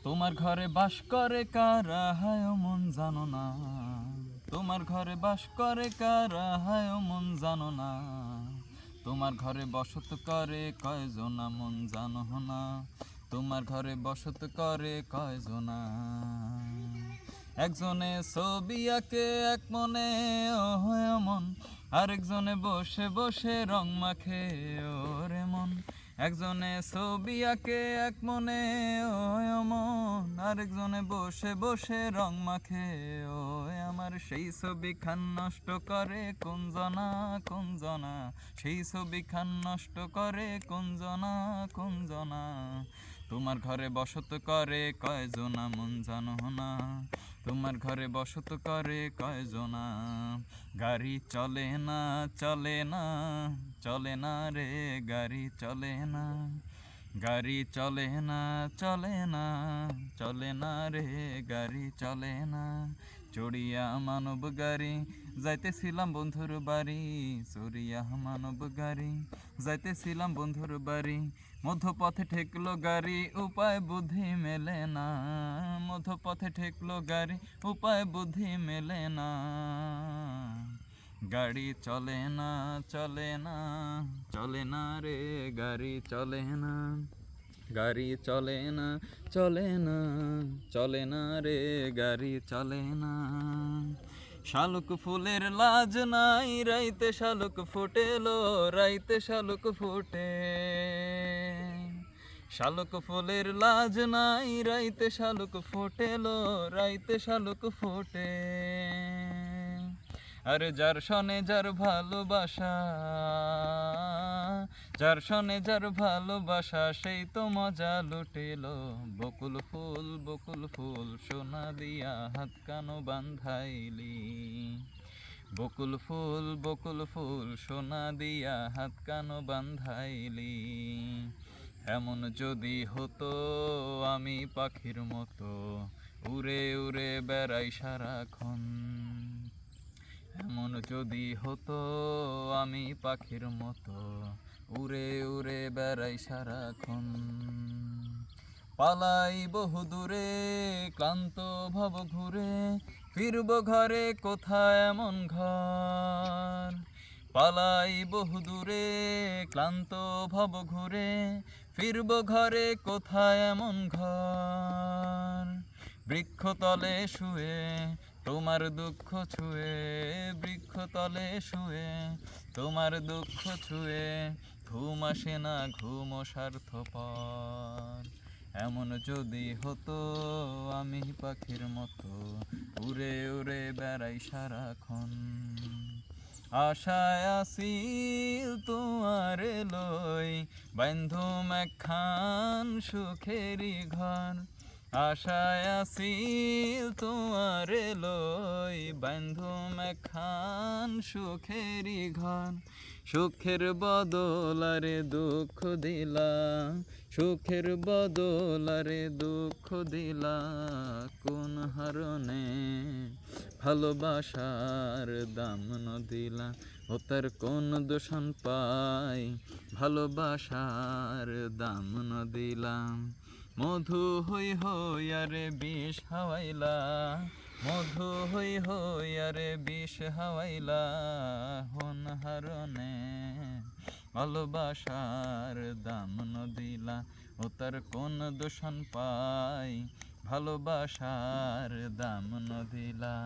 তোমার ঘরে বাস করে কারা হায় ও মন জানো না, তোমার ঘরে বাস করে কারা হায় ও মন জানো না, তোমার ঘরে বসত করে কয়জনা মন জানো না, তোমার ঘরে বসত করে কয়জনা। একজনে ছবি আঁকে এক মনে ও হয় মন, আরেকজনে বসে বসে রং মাখে ওরে মন। একজনে ছবি আঁকে এক মনে ও মন, আরেকজনে বসে বসে রং মাখে ও আমার। সেই ছবি খান নষ্ট করে কোনজনা কোনজনা, সেই ছবি খান নষ্ট করে কোনজনা কোনজনা। তোমার ঘরে বসত করে কয়জনা মন জানো না, তোমার ঘরে বসত করে কয়জনা। গাড়ি চলে না চলে না চলে না রে, গাড়ি চলে না, গাড়ি চলে না চলে না চলে না রে, গাড়ি চলে না। চড়িয়া মানব গাড়ি যাইতেছিলাম বন্ধুর বাড়ি, চড়িয়া মানব গাড়ি যাইতেছিলাম বন্ধুর বাড়ি। মধ্যপথে ঠেকলো গাড়ি উপায় বুদ্ধি মেলে না, মধ্যপথে ঠেকলো গাড়ি উপায় বুদ্ধি মেলে না। গাড়ি চলে না চলে না চলে না রে, গাড়ি চলে না, গাড়ি চলে না চলে না চলে না রে, গাড়ি চলে না। শালুক ফুলের লাজ নাই রাইতে শালুক ফোটেলো, রাইতে শালুক ফোটে। শালুক ফুলের লাজ নাই রাইতে শালুক ফোটেলো, রাইতে শালুক ফোটে। আরে যার সনে যার ভালোবাসা, যার সনে যার ভালোবাসা সেই তো মজা লুটেলো। বকুল ফুল সোনা দিয়া হাত কানো বান্ধাইলি, বকুল ফুল সোনা দিয়া হাত কানো বান্ধাইলি। এমন যদি হতো আমি পাখির মতো উড়ে উড়ে বেড়াই সারাক্ষণ, এমন যদি হতো আমি পাখির মতো উড়ে উড়ে বেড়াই সারাক্ষণ। পালাই বহু দূরে ক্লান্ত ভব ঘুরে, ফিরব ঘরে কোথায় এমন ঘর। পালাই বহু দূরে ক্লান্ত ভব ঘুরে, ফিরব ঘরে কোথায় এমন ঘর। বৃক্ষতলে শুয়ে তোমার দুঃখ ছুঁয়ে, বৃক্ষতলে শুয়ে তোমার দুঃখ ছুঁয়ে, ঘুম আসে না ঘুম স্বার্থপর। এমন যদি হতো আমি পাখির মতো উড়ে উড়ে বেড়াই সারাক্ষণ। আশায় আসিল তোমারে লই বান্ধুম একখান সুখেরি ঘর, আশায় আসিল তোমারে লই বান্ধুম একখান সুখেরি ঘর। সুখের বদলারে দুঃখ দিলা, সুখের বদলারে দুঃখ দিলা, কোন হারণে ভালোবাসার দাম ন দিলা। ও তার কোন দোষণ পাই ভালোবাসার দাম ন দিলাম। মধু হই হই আরে বিষ হাওয়াইলা, মধু হই হই আরে বিষ হাওয়াইলা, হন হারণে ভালোবাসার দাম ন দিলা। ও তার কোন দোষণ পাই ভালোবাসার দাম ন দিলা।